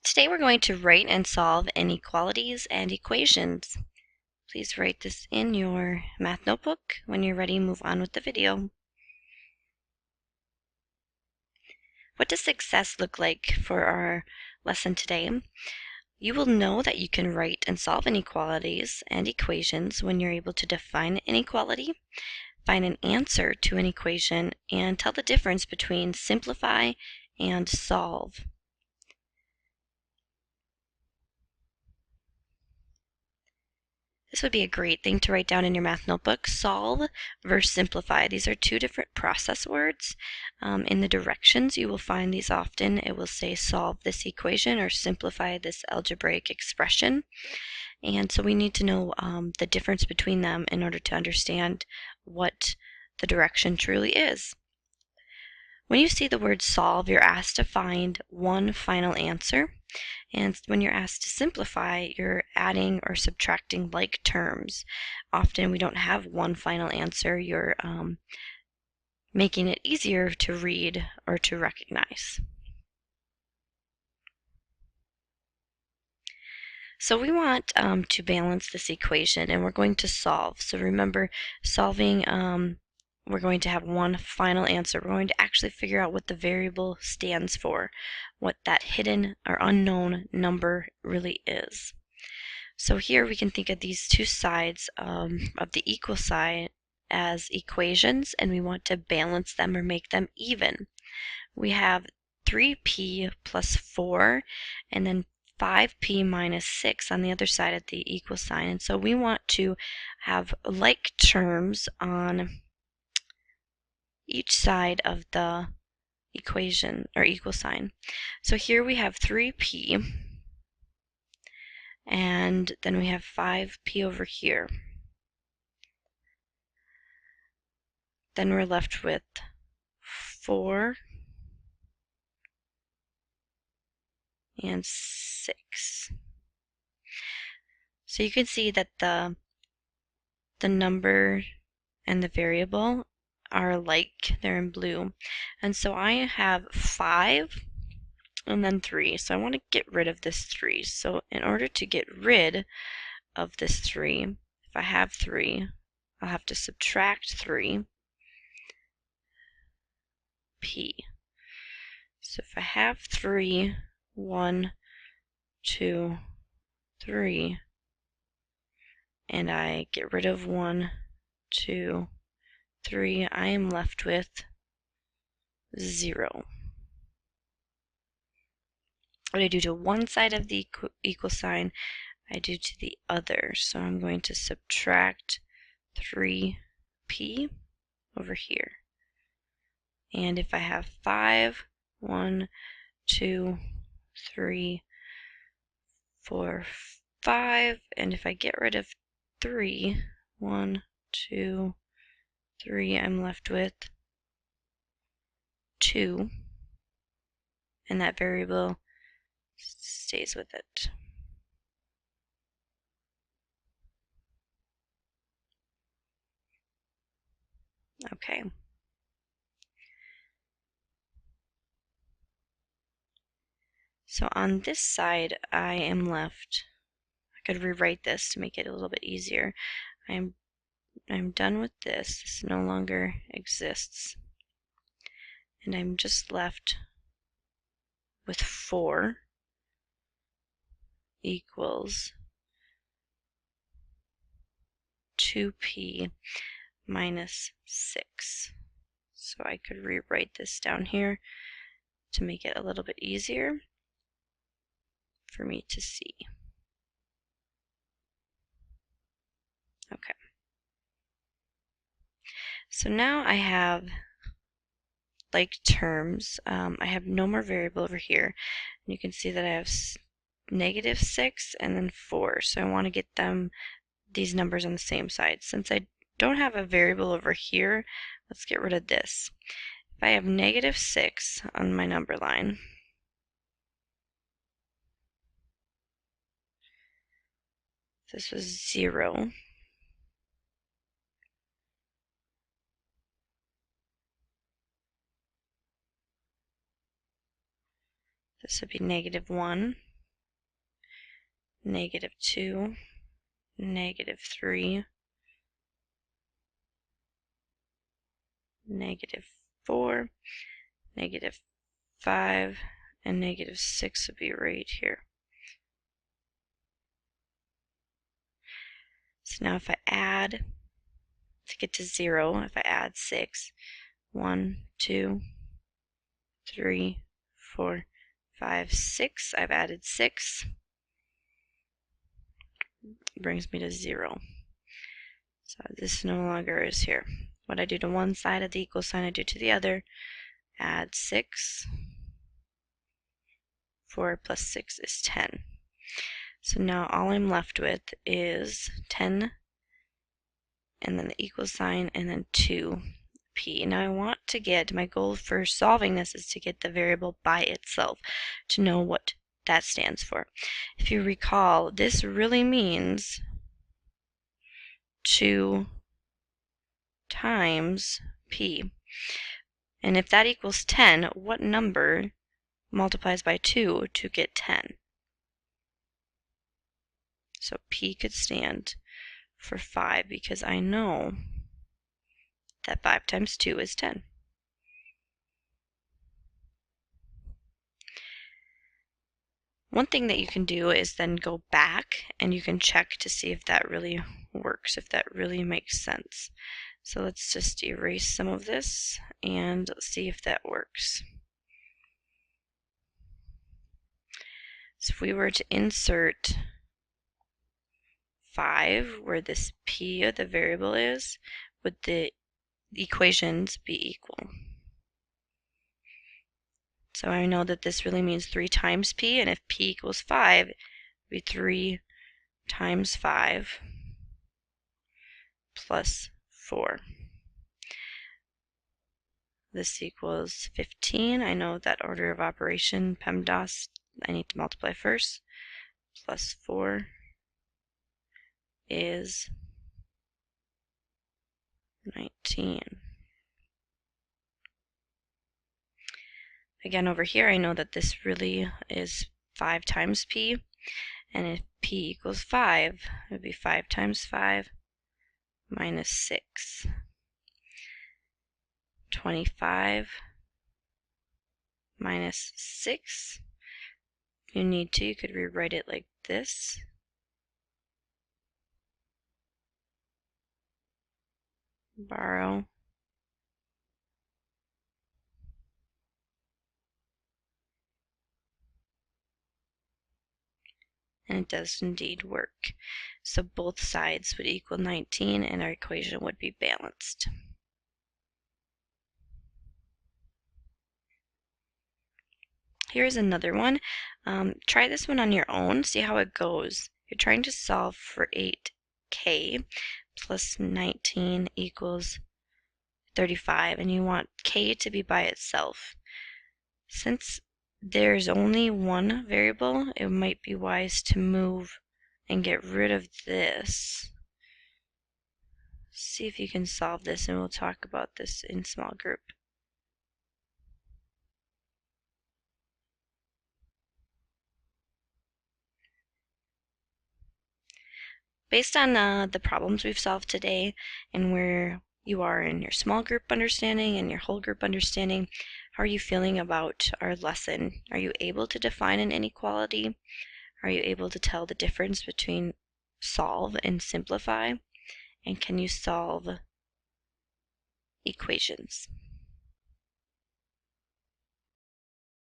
Today we're going to write and solve inequalities and equations. Please write this in your math notebook. When you're ready, move on with the video. What does success look like for our lesson today? You will know that you can write and solve inequalities and equations when you're able to define an inequality, find an answer to an equation, and tell the difference between simplify and solve. This would be a great thing to write down in your math notebook. Solve versus simplify. These are two different process words. In the directions, you will find these often. It will say solve this equation or simplify this algebraic expression. And so we need to know the difference between them in order to understand what the direction truly is. When you see the word solve, you're asked to find one final answer. And when you're asked to simplify, you're adding or subtracting like terms. Often we don't have one final answer. You're making it easier to read or to recognize. So we want to balance this equation, and we're going to solve. So remember, solving, we're going to have one final answer. We're going to actually figure out what the variable stands for, what that hidden or unknown number really is. So here we can think of these two sides of the equal sign as equations, and we want to balance them or make them even. We have 3p plus 4, and then 5p minus 6 on the other side of the equal sign. And so we want to have like terms on each side of the equation or equal sign. So here we have 3p, and then we have 5p over here. Then we're left with 4 and 6. So you can see that the number and the variable are alike. They're in blue. And so I have 5 and then 3. So I want to get rid of this 3. So in order to get rid of this 3, if I have 3, I'll have to subtract 3p. So if I have 3, 1, 2, 3, and I get rid of 1, 2, 3, I am left with 0. What I do to one side of the equal sign, I do to the other. So I'm going to subtract 3p over here. And if I have 5, 1, 2, 3, 4, 5, and if I get rid of 3, 1, 2, 3, I'm left with 2, and that variable stays with it. Okay. So on this side, I am left, I could rewrite this to make it a little bit easier. I'm done with this. This no longer exists. And I'm just left with 4 equals 2p minus 6. So I could rewrite this down here to make it a little bit easier for me to see. Okay. So now I have like terms. I have no more variable over here. And you can see that I have negative 6 and then 4. So I want to get these numbers on the same side. Since I don't have a variable over here, let's get rid of this. If I have negative 6 on my number line, this was 0. This would be negative 1. -2, -3, -4, -5, and -6 would be right here. So now if I add, to get to 0, if I add 6, 1, 2, 3, 4, 5, 6, I've added 6, brings me to 0. So this no longer is here. What I do to one side of the equal sign, I do to the other. Add 6. 4 plus 6 is 10. So now all I'm left with is 10, and then the equal sign, and then 2p. Now I want to get, my goal for solving this is to get the variable by itself, to know what that stands for. If you recall, this really means 2 times p. And if that equals 10, what number multiplies by 2 to get 10? So p could stand for 5 because I know that 5 times 2 is 10. One thing that you can do is then go back and you can check to see if that really works, if that really makes sense. So let's just erase some of this and see if that works. So if we were to insert 5 where this p of the variable is, would the equations be equal? So I know that this really means 3 times p, and if p equals 5, it would be 3 times 5 plus 4. This equals 15. I know that order of operation, PEMDAS, I need to multiply first. Plus 4 is 19. Again, over here, I know that this really is 5 times p, and if p equals 5, it would be 5 times 5 minus 6. 25 minus 6. If you need to, you could rewrite it like this. Borrow. And it does indeed work. So both sides would equal 19 and our equation would be balanced. Here's another one. Try this one on your own, see how it goes. You're trying to solve for 8k plus 19 equals 35, and you want k to be by itself. Since there's only one variable, it might be wise to move and get rid of this. See if you can solve this, and we'll talk about this in small group. Based on the problems we've solved today and where you are in your small group understanding and your whole group understanding, how are you feeling about our lesson? Are you able to define an inequality? Are you able to tell the difference between solve and simplify? And can you solve equations?